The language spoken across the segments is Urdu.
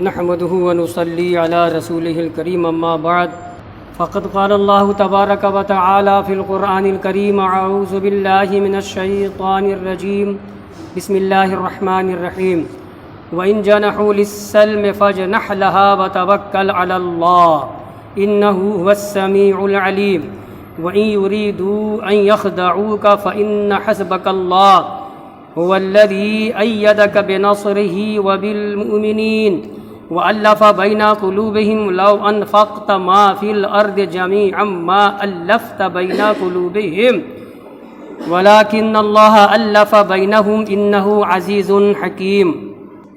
نحمده ونصلي على رسوله الكريم أما بعد فقد قال الله تبارك وتعالى في القرآن الكريم أعوذ بالله من الشيطان الرجيم بسم الله الرحمن الرحيم وإن جنحوا للسلم فاجنح لها وتوكل على الله إنه هو السميع العليم وإن يريدوا أن يخدعوك فإن حسبك الله هو الذي أيدك بنصره وبالمؤمنين وألف بين قلوبهم لو أنفقت ما في الأرض جميعا ما ألفت بين قلوبهم ولكن الله ألف بينهم إنه عزيز حكيم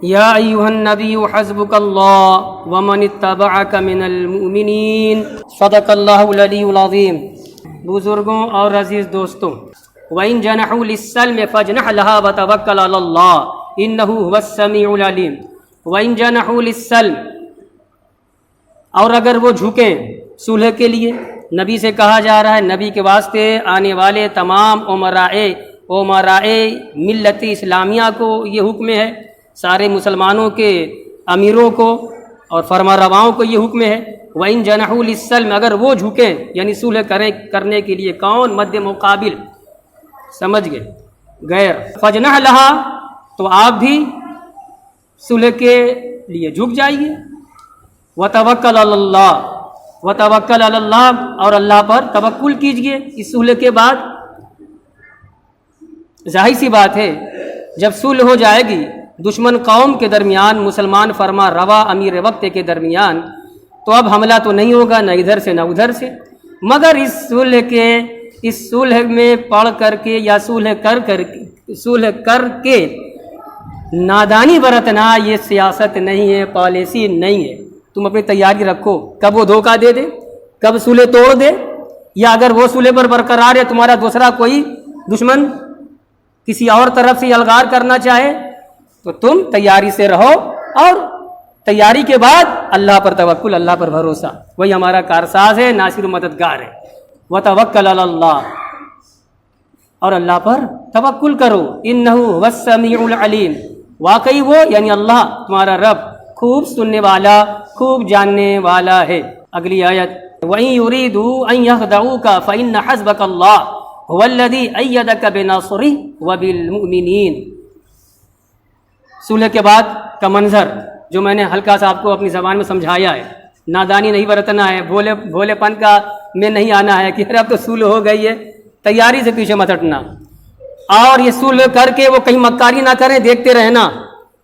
يا أيها النبي حسبك الله ومن اتبعك من المؤمنين صدق الله العلي العظيم. بزرگوں اور عزیز دوستوں، وَإِن جَنَحُوا لِلسَّلْمِ فَاجْنَحْ لَهَا وَتَوَكَّلْ عَلَى اللَّهِ إِنَّهُ هُوَ السَّمِيعُ الْعَلِيمُ. وَإِن جَنَحُوا لِلسَّلْمِ، اور اگر وہ جھکیں صلح کے لیے. نبی سے کہا جا رہا ہے، نبی کے واسطے آنے والے تمام امرائے ملت اسلامیہ کو یہ حکم ہے، سارے مسلمانوں کے امیروں کو اور فرما رواؤں کو یہ حکم ہے. وَإِن جَنَحُوا لِلسَّلْمِ، اگر وہ جھکیں یعنی صلح کرنے کے لیے. کون؟ مد مقابل، سمجھ گئے، غیر. فَاجْنَحْ لَهَا، تو آپ بھی صلح کے لیے جھک جائیے. وَتَوَكَّلْ عَلَى اللَّهِ، وَتَوَكَّلْ عَلَى اللَّهِ، اور اللہ پر توکل کیجئے. اس صلح کے بعد ظاہر سی بات ہے جب صلح ہو جائے گی دشمن قوم کے درمیان، مسلمان فرما روا امیر وقت کے درمیان، تو اب حملہ تو نہیں ہوگا نہ ادھر سے نہ ادھر سے. مگر اس صلح میں پڑھ کر کے یا صلح کر کے نادانی برتنا یہ سیاست نہیں ہے، پالیسی نہیں ہے. تم اپنی تیاری رکھو، کب وہ دھوکہ دے دے، کب صلح توڑ دے، یا اگر وہ صلح پر برقرار ہے تمہارا دوسرا کوئی دشمن کسی اور طرف سے الغار کرنا چاہے، تو تم تیاری سے رہو، اور تیاری کے بعد اللہ پر توکل، اللہ پر بھروسہ. وہی ہمارا کارساز ہے، ناصر و مددگار ہے. وتوکل علی اللہ، اور اللہ پر توکل کرو. انہ هو السمیع العلیم، واقعی وہ یعنی اللہ تمہارا رب خوب سننے والا، خوب جاننے والا ہے. اگلی آیت، وَإِن يُرِيدُوا أَن يَخْدَعُوكَ فَإِنَّ حَسْبَكَ اللَّهُ هُوَ الَّذِي أَيَّدَكَ بِنَصْرِهِ وَبِالْمُؤْمِنِينَ. صلح کے بعد کا منظر جو میں نے ہلکا سا آپ کو اپنی زبان میں سمجھایا ہے. نادانی نہیں برتنا ہے، بھولے پن کا میں نہیں آنا ہے کہ اب تو صلح ہو گئی ہے. تیاری سے پیچھے مت ہٹنا، اور یہ صلح کر کے وہ کہیں مکاری نہ کریں، دیکھتے رہنا.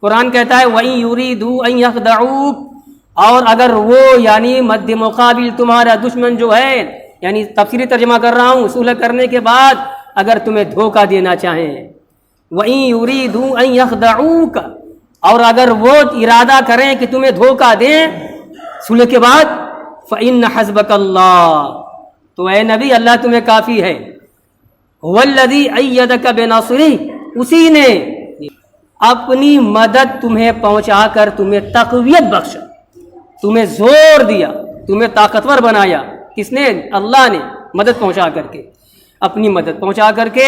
قرآن کہتا ہے وَإِن يُرِيدُوا أَن يَخْدَعُوكَ، اور اگر وہ یعنی مد مقابل تمہارا دشمن جو ہے، یعنی تفسیری ترجمہ کر رہا ہوں، صلح کرنے کے بعد اگر تمہیں دھوکہ دینا چاہیں. وَإِن يُرِيدُوا أَن يَخْدَعُوكَ، اور اگر وہ ارادہ کریں کہ تمہیں دھوکہ دیں صلح کے بعد، فَإِنَّ حَسْبَكَ اللَّهُ، تو اے نبی اللہ تمہیں کافی ہے. هُوَ الَّذِي أَيَّدَكَ بِنَصْرِهِ، اسی نے اپنی مدد تمہیں پہنچا کر تمہیں تقویت بخشا، تمہیں زور دیا، تمہیں طاقتور بنایا. کس نے؟ اللہ نے. مدد پہنچا کر کے، اپنی مدد پہنچا کر کے.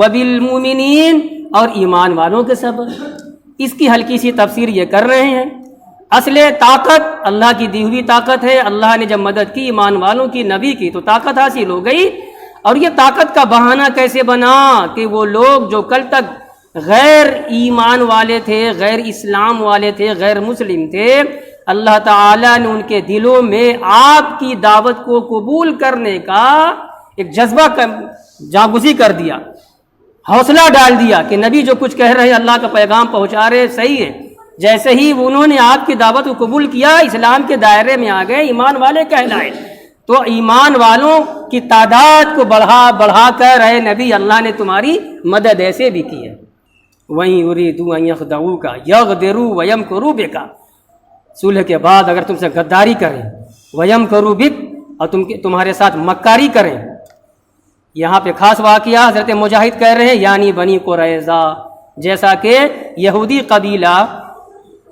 وَبِالْمُؤْمِنِينَ، اور ایمان والوں کے سبب. اس کی ہلکی سی تفسیر یہ کر رہے ہیں. اصل طاقت اللہ کی دی ہوئی طاقت ہے. اللہ نے جب مدد کی ایمان والوں کی، نبی کی، تو طاقت حاصل ہو گئی. اور یہ طاقت کا بہانہ کیسے بنا کہ وہ لوگ جو کل تک غیر ایمان والے تھے، غیر اسلام والے تھے، غیر مسلم تھے، اللہ تعالیٰ نے ان کے دلوں میں آپ کی دعوت کو قبول کرنے کا ایک جذبہ جاگزی کر دیا، حوصلہ ڈال دیا کہ نبی جو کچھ کہہ رہے ہیں، اللہ کا پیغام پہنچا رہے، صحیح ہے. جیسے ہی انہوں نے آپ کی دعوت کو قبول کیا، اسلام کے دائرے میں آ گئے، ایمان والے کہلائے. تو ایمان والوں کی تعداد کو بڑھا کر اے نبی اللہ نے تمہاری مدد ایسے بھی کی ہے. وَإِن يُرِيدُوا أَن يَخْدَعُوكَ يَغْدِرُوا وَيَمْكُرُوا بِكَ، صلح کے بعد اگر تم سے غداری کریں، وَيَمْكُرُوا بِكَ، اور تمہارے ساتھ مکاری کریں. یہاں پہ خاص واقعہ حضرت مجاہد کہہ رہے ہیں یعنی بنی قریظہ، جیسا کہ یہودی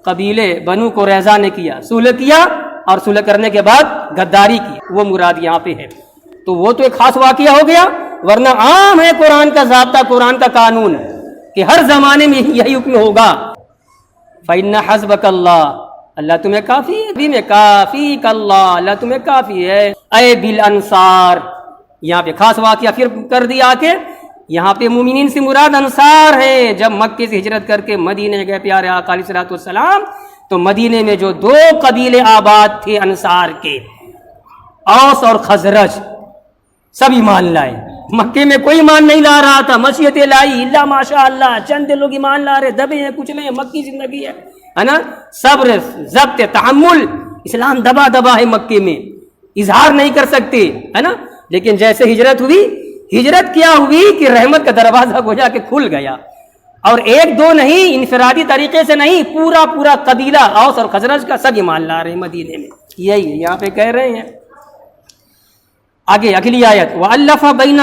قبیلے بنو قریظہ نے کیا، صلح کیا اور صلح کرنے کے بعد غداری کی، وہ مراد یہاں پہ ہے. تو وہ تو ایک خاص واقعہ ہو گیا، ورنہ عام ہے قرآن کا ضابطہ، قرآن کا قانون کہ ہر زمانے میں یہی حکم ہوگا. فَإِنَّ حَسْبَكَ اللَّهُ، اللہ تمہیں کافی ہے، بھی میں کافی اللہ، اللہ تمہیں کافی ہے، اے بالانصار، یہاں پہ خاص واقعہ پھر کر دیا کہ یہاں پہ مومنین سے مراد انصار ہیں۔ جب مکے سے ہجرت کر کے مدینے گئے پیارے آقا علیہ الصلوۃ والسلام، تو مدینے میں جو 2 قبیلے آباد تھے انصار کے، اوس اور خزرج، سب ایمان لائے۔ مکے میں کوئی ایمان نہیں لا رہا تھا، مشیت الہی اللہ ماشاء اللہ، چند لوگ ایمان لا رہے، دبے ہیں کچھ نہیں، مکی زندگی ہے نا، صبر، ضبط، تحمل، اسلام دبا دبا ہے مکے میں، اظہار نہیں کر سکتے، ہے نا۔ لیکن جیسے ہجرت ہوئی، ہجرت کیا ہوئی کہ رحمت کا دروازہ گویا کہ کھل گیا، اور 1-2 نہیں، انفرادی طریقے سے نہیں، پورا قبیلہ اوس اور خزرج کا سب ایمان لا رہے ہیں مدینے میں۔ یہی ہے یہاں پہ کہہ رہے ہیں۔ آگے اگلی آیت، وَأَلَّفَ بَيْنَ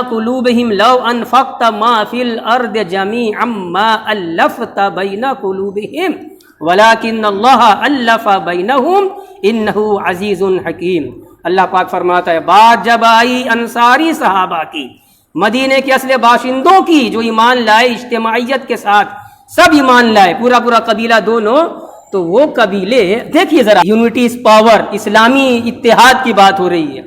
قُلُوبِهِمْ لَوْ أَنفَقْتَ مَا فِي الْأَرْضِ جَمِيعًا مَا أَلَّفْتَ بَيْنَ قُلُوبِهِمْ وَلَكِنَّ اللَّهَ أَلَّفَ بَيْنَهُمْ إِنَّهُ عَزِيزٌ حَكِيمٌ۔ اللہ پاک فرماتا ہے بات جب آئی انصاری صحابہ کی، مدینے کے اصل باشندوں کی، جو ایمان لائے اجتماعیت کے ساتھ، سب ایمان لائے، پورا قبیلہ دونوں، تو وہ قبیلے دیکھیے ذرا، یونٹی از پاور، اسلامی اتحاد کی بات ہو رہی ہے۔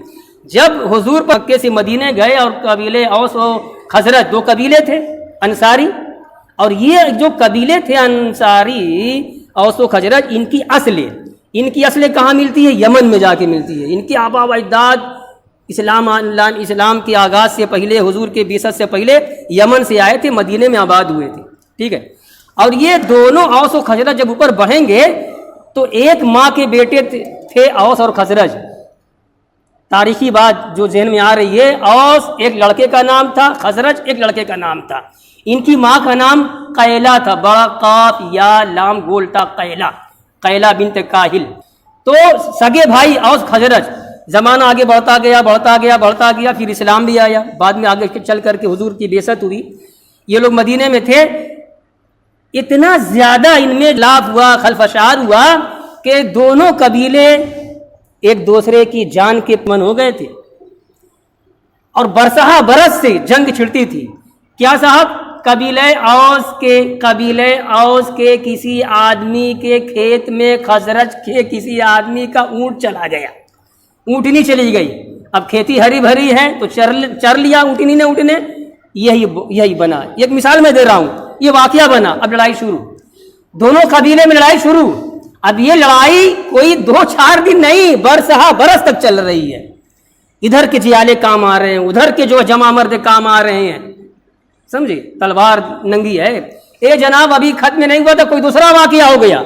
جب حضور مکے سے مدینے گئے اور قبیلے اوس و خزرج 2 قبیلے تھے انصاری، اور یہ جو قبیلے تھے انصاری اوس و خزرج، ان کی اصلیں کہاں ملتی ہے؟ یمن میں جا کے ملتی ہے۔ ان کے آبا و اجداد اسلام کے آغاز سے پہلے، حضور کے بعثت سے پہلے یمن سے آئے تھے، مدینے میں آباد ہوئے تھے، ٹھیک ہے۔ اور یہ دونوں اوس و خزرج جب اوپر بڑھیں گے تو ایک ماں کے بیٹے تھے اوس اور خزرج۔ تاریخی بات جو ذہن میں آ رہی ہے، اوس ایک لڑکے کا نام تھا، خزرج ایک لڑکے کا نام تھا۔ ان کی ماں کا نام قیلا تھا، بڑا قاف یا لام گولٹا قیلا بنت کاہل۔ تو سگے بھائی اوس خزرج، زمانہ آگے بڑھتا گیا، پھر اسلام بھی آیا، بعد میں آگے چل کر کے حضور کی بعثت ہوئی۔ یہ لوگ مدینے میں تھے، اتنا زیادہ ان میں لاپ ہوا، خلفشار ہوا کہ دونوں قبیلے ایک دوسرے کی جان کے من ہو گئے تھے، اور برسہ برس سے جنگ چھڑتی تھی۔ کیا صاحب؟ قبیلہ اوس کے کسی آدمی کے کھیت میں خزرج کے کسی آدمی کا اونٹ چلا گیا، اونٹنی چلی گئی۔ اب کھیتی ہری بھری ہے تو چر لیا اونٹنی نے، یہی بنا۔ ایک مثال میں دے رہا ہوں، یہ واقعہ بنا۔ اب لڑائی شروع، دونوں قبیلے میں لڑائی شروع۔ اب یہ لڑائی کوئی 2-4 دن نہیں، برس تک چل رہی ہے۔ ادھر کے جیالے کام آ رہے ہیں، ادھر کے جو جمع مرد کام آ رہے ہیں، سمجھے؟ تلوار ننگی ہے۔ اے جناب ابھی ختم نہیں ہوا تھا، کوئی دوسرا واقعہ ہو گیا،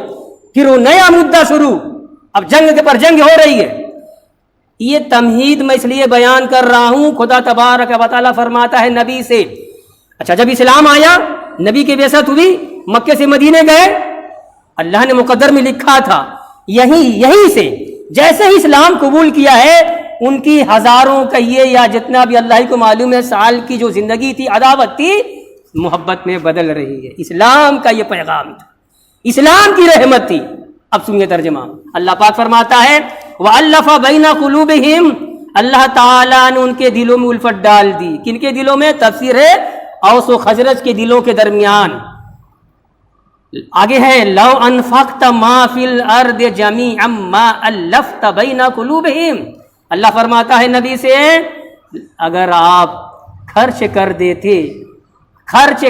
پھر وہ نیا مدعا شروع، اب جنگ کے پر جنگ ہو رہی ہے۔ یہ تمہید میں اس لیے بیان کر رہا ہوں، خدا تبارک و تعالیٰ فرماتا ہے نبی سے، اچھا جب اسلام آیا، نبی کی بعثت ہوئی، مکے سے مدینے گئے، اللہ نے مقدر میں لکھا تھا، یہیں سے جیسے ہی اسلام قبول کیا ہے، ان کی ہزاروں کہیے یا جتنا بھی اللہ کو معلوم ہے سال کی جو زندگی تھی، عداوت تھی، محبت میں بدل رہی ہے۔ اسلام کا یہ پیغام تھا، اسلام کی رحمت تھی۔ اب سنیے ترجمہ، اللہ پاک فرماتا ہے وَأَلَّفَ بَيْنَ قُلُوبِهِمْ، اللہ تعالیٰ نے ان کے دلوں میں الفت ڈال دی۔ کن کے دلوں میں؟ تفسیر ہے اوس و خزرج کے دلوں کے درمیان۔ آگے ہے لَوْ أَنفَقْتَ مَا فِي الْأَرْضِ جَمِيعًا مَا أَلَّفْتَ بَيْنَ قُلُوبِهِمْ، اللہ فرماتا ہے نبی سے، اگر آپ خرچ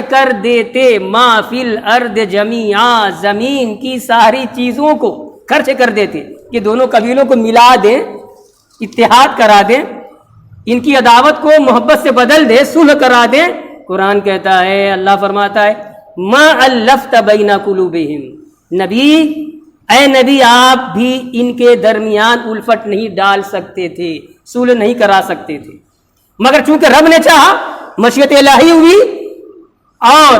کر دیتے ما فی الارض جمیعا، زمین کی ساری چیزوں کو خرچ کر دیتے، کہ دونوں قبیلوں کو ملا دیں، اتحاد کرا دیں، ان کی عداوت کو محبت سے بدل دیں، صلح کرا دیں۔ قرآن کہتا ہے، اللہ فرماتا ہے ما الفت بین قلوبہم، اے نبی آپ بھی ان کے درمیان الفت نہیں ڈال سکتے تھے، صلح نہیں کرا سکتے تھے، مگر چونکہ رب نے چاہا، مشیت الہی ہوئی اور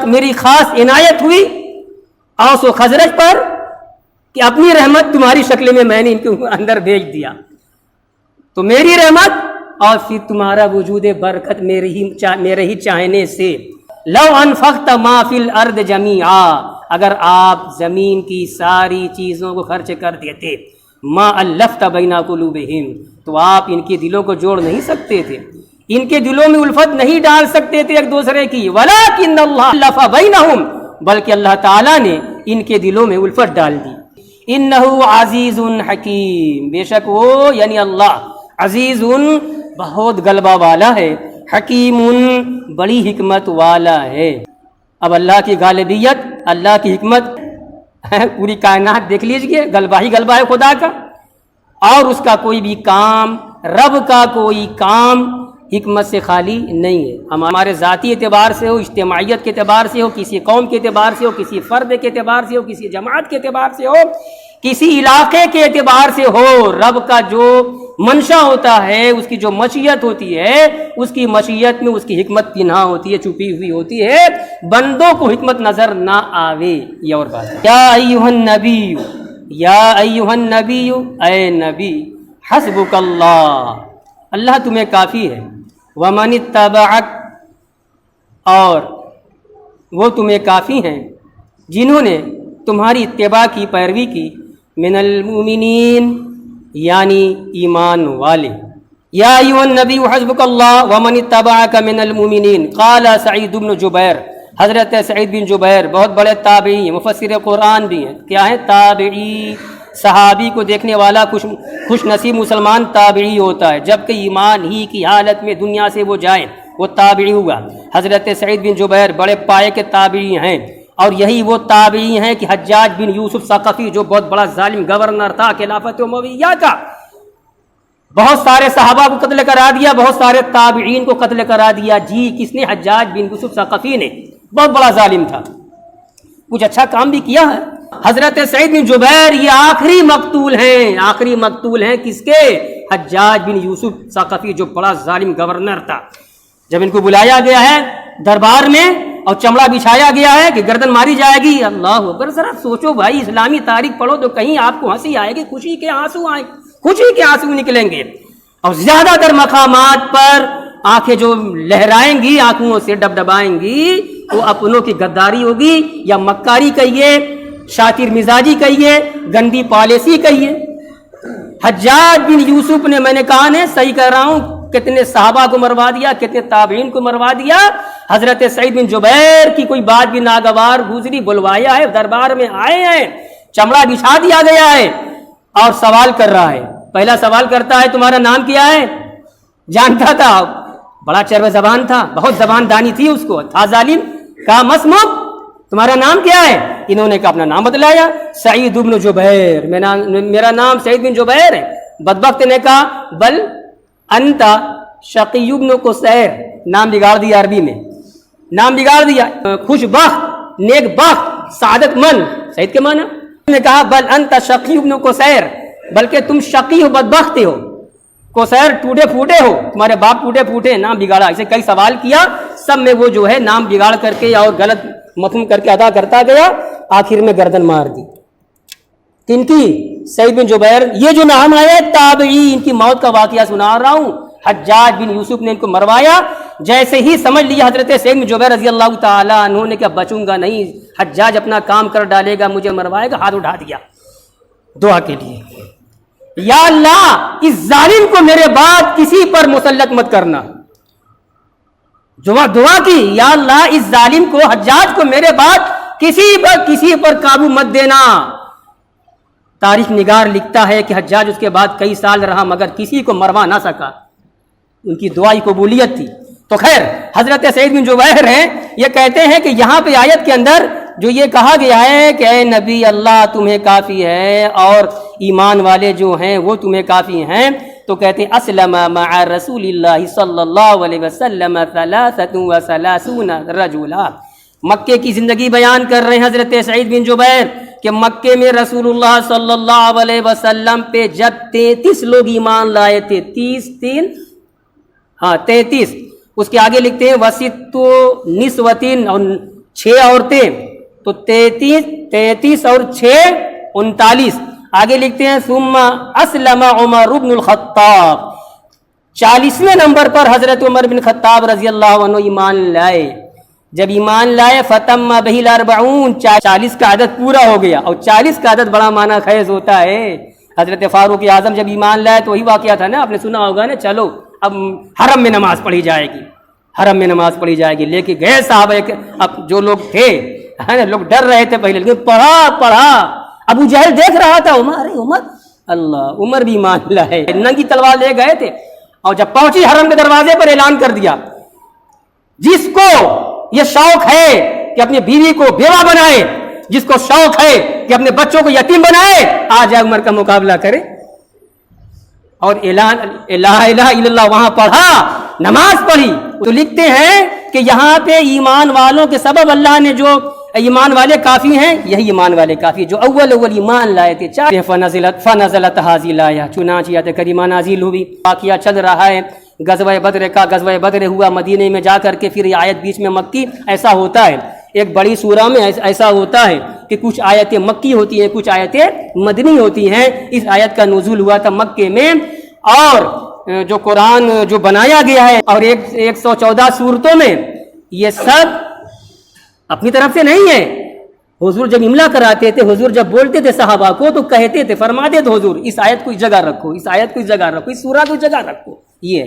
میری خاص عنایت ہوئی اوس و خزرج پر کہ اپنی رحمت تمہاری شکل میں نے ان کے اندر بھیج دیا، تو میری رحمت اور پھر تمہارا وجود برکت میرے ہی چاہنے سے۔ لو انفقت ما فی الارض جمیعا، اگر آپ زمین کی ساری چیزوں کو خرچ کر دیتے، ما الفت بین قلوبہم، تو آپ ان کے دلوں کو جوڑ نہیں سکتے تھے، ان کے دلوں میں الفت نہیں ڈال سکتے تھے ایک دوسرے کی۔ ولکن اللہ الف بینہم، بلکہ اللہ تعالیٰ نے ان کے دلوں میں الفت ڈال دی. انہو عزیز حکیم، بے شک وہ یعنی اللہ عزیز بہت غلبہ والا ہے، حکیم بڑی حکمت والا ہے. اب اللہ کی غالبیت، اللہ کی حکمت، پوری کائنات دیکھ لیجئے، غلبہ ہی غلبہ ہے خدا کا، اور اس کا کوئی بھی کام، رب کا کوئی کام حکمت سے خالی نہیں ہے. ہمارے ذاتی اعتبار سے ہو، اجتماعیت کے اعتبار سے ہو، کسی قوم کے اعتبار سے ہو، کسی فرد کے اعتبار سے ہو، کسی جماعت کے اعتبار سے ہو، کسی علاقے کے اعتبار سے ہو، رب کا جو منشا ہوتا ہے، اس کی جو مشیت ہوتی ہے، اس کی مشیت میں اس کی حکمت پنہا ہوتی ہے، چھپی ہوئی ہوتی ہے، بندوں کو حکمت نظر نہ آوے. یہ اور بات ہے. یا ایھا النبی، یا ایھا النبی، اے نبی، حسبک اللہ، اللہ تمہیں کافی ہے، ومن اتبعک، اور وہ تمہیں کافی ہیں جنہوں نے تمہاری اتباع کی، پیروی کی، من المؤمنین یعنی ایمان والے. یا ایھا النبی حسبک اللہ ومن اتبعک من المؤمنین. قال سعید بن جبیر، حضرت سعید بن جبیر بہت بڑے تابعی ہیں، مفسر قرآن بھی ہیں. کیا ہے تابعی؟ صحابی کو دیکھنے والا خوش نصیب مسلمان تابعی ہوتا ہے، جبکہ ایمان ہی کی حالت میں دنیا سے وہ جائے وہ تابعی ہوا. حضرت سعید بن جبیر بڑے پائے کے تابعی ہیں، اور یہی وہ تابعی ہیں کہ حجاج بن یوسف ثقفی جو بہت بڑا ظالم گورنر تھا خلافت امویہ کا، بہت سارے صحابہ کو قتل کرا دیا، بہت سارے تابعین کو قتل کرا دیا. جی کس نے؟ حجاج بن یوسف ثقفی نے. بہت بڑا ظالم تھا، کچھ اچھا کام بھی کیا ہے. حضرت سعید بن جبیر یہ آخری مقتول ہیں، آخری مقتول ہیں کس کے؟ حجاج بن یوسف ثقفی جو بڑا ظالم گورنر تھا. جب ان کو بلایا گیا ہے دربار میں اور چمڑا بچھایا گیا ہے کہ گردن ماری جائے گی، اللہ اکبر. ذرا سوچو بھائی، اسلامی تاریخ پڑھو تو کہیں آپ کو ہنسی آئے گی، خوشی کے آنسو آئیں، خوشی کے آنسو نکلیں گے. اور زیادہ تر مقامات پر آنکھیں جو لہرائیں گی، آنکھوں سے ڈبڈبائیں گی، وہ اپنوں کی غداری ہوگی، یا مکاری کہیے، شاطر مزاجی کہیے، گندی پالیسی کہیے. حجاج بن یوسف نے، میں نے کہا نے صحیح کہہ رہا ہوں، کتنے صحابہ کو مروا دیا، کتنے تابعین کو مروا دیا. حضرت سعید بن جبیر کی کوئی بات بھی ناگوار گزری، بلوایا ہے، دربار میں آئے ہیں، چمڑا بچھا دیا گیا ہے، اور سوال کر رہا ہے. پہلا سوال کرتا ہے تمہارا نام کیا ہے؟ جانتا تھا، بڑا چرب زبان تھا، بہت زبان دانی تھی اس کو، تھا ظالم. کہا مسموک، تمہارا نام کیا ہے؟ انہوں نے کہا اپنا نام بتلایا، سعید بن جبیر، میرا نام سعید بن جبیر ہے. بدبخت نے کہا بل انت شقی بن قصیر، نام بگاڑ دیا، عربی میں نام بگاڑ دیا. خوش بخت، نیک بخت، سعادت مند، سعید کے معنی. نے کہا بل انت شقی بن قصیر، بلکہ تم شقی ہو، بدبخت ہو، قصیر ٹوٹے پھوٹے ہو، تمہارے باپ ٹوٹے پھوٹے، نام بگاڑا. اسے کئی سوال کیا، سب میں وہ جو ہے نام بگاڑ کر کے اور غلط مفہوم کر کے ادا کرتا گیا، آخر میں گردن مار دی. کن کی؟ سعید بن جبیر. یہ جو نام آئے تابعی، ان کی موت کا واقعہ سنا رہا ہوں. حجاج بن یوسف نے ان کو مروایا. جیسے ہی سمجھ لیا حضرت سعید بن جبیر رضی اللہ تعالیٰ عنہ نے کہ بچوں گا نہیں، حجاج اپنا کام کر ڈالے گا، مجھے مروائے گا، ہاتھ اٹھا دیا دعا کے لیے، یا اللہ اس ظالم کو میرے بعد کسی پر مسلط مت کرنا. دعا کی، یا اللہ اس ظالم کو، حجاج کو میرے بعد کسی پر قابو مت دینا. تاریخ نگار لکھتا ہے کہ حجاج اس کے بعد کئی سال رہا مگر کسی کو مروا نہ سکا. ان کی دعائی قبولیت تھی. تو خیر حضرت سعید بن جبیر ہیں، یہ کہتے ہیں کہ یہاں پہ آیت کے اندر جو یہ کہا گیا ہے کہ اے نبی اللہ تمہیں کافی ہے اور ایمان والے جو ہیں وہ تمہیں کافی ہیں، تو کہتے ہیں اسلم مع رسول اللہ صلی اللہ علیہ وسلم 33 رجلا. مکے کی زندگی بیان کر رہے ہیں حضرت سعید بن جبیر کہ مکے میں رسول اللہ صلی اللہ علیہ وسلم پہ جب 33 لوگ ایمان لائے تھے، 33. اس کے آگے لکھتے ہیں وسط نسوتین، اور 6 عورتیں، تو 33 اور 6 39. آگے لکھتے ہیں ثم اسلم عمر بن الخطاب، 40ویں نمبر پر حضرت عمر بن خطاب رضی اللہ عنہ ایمان لائے. جب ایمان لائے فتم بہ ال40، 40 کا عدد پورا ہو گیا. اور 40 کا عدد بڑا معنی خیز ہوتا ہے. حضرت فاروق اعظم جب ایمان لائے تو وہی واقعہ تھا نا، آپ نے سنا ہوگا نا، چلو اب حرم میں نماز پڑھی جائے گی، حرم میں نماز پڑھی جائے گی. لے کے گئے صحابہ، اب جو لوگ تھے ہے نا, لوگ ڈر رہے تھے پہلے, لیکن پڑھا. ابو جہل دیکھ رہا تھا, عمر, ارے عمر, اللہ, عمر بھی ایمان لائے, ننگی تلوار لے گئے تھے, اور جب پہنچی حرم کے دروازے پر اعلان کر دیا, جس کو یہ شوق ہے کہ اپنی بیوی کو بیوہ بنائے, جس کو شوق ہے کہ اپنے بچوں کو یتیم بنائے, آ جائے عمر کا مقابلہ کرے. اور اعلان لا الہ الا اللہ وہاں پڑھا, نماز پڑھی. تو لکھتے ہیں کہ یہاں پہ ایمان والوں کے سبب اللہ نے جو ایمان والے کافی ہیں, یہی ایمان والے کافی جو اول ایمان لائے تھے. چاہے فنزلت هذه الآیہ, چنانچہ آیت کریمہ نازل ہوئی. واقعہ چل رہا ہے غزوہ بدر کا. غزوہ بدر ہوا مدینے میں جا کر کے, پھر یہ آیت بیچ میں مکی. ایسا ہوتا ہے ایک بڑی سورہ میں, ایسا ہوتا ہے کہ کچھ آیتیں مکی ہوتی ہیں, کچھ آیتیں مدنی ہوتی ہیں. اس آیت کا نزول ہوا تھا مکے میں, اور جو قرآن جو بنایا گیا ہے اور 114 سورتوں میں, یہ سب اپنی طرف سے نہیں ہے. حضور جب املا کراتے تھے, حضور جب بولتے تھے صحابہ کو تو کہتے تھے, فرماتے تھے حضور اس آیت کو اس جگہ رکھو, اس آیت کو اس جگہ رکھو, اس سورہ کو اس جگہ رکھو. یہ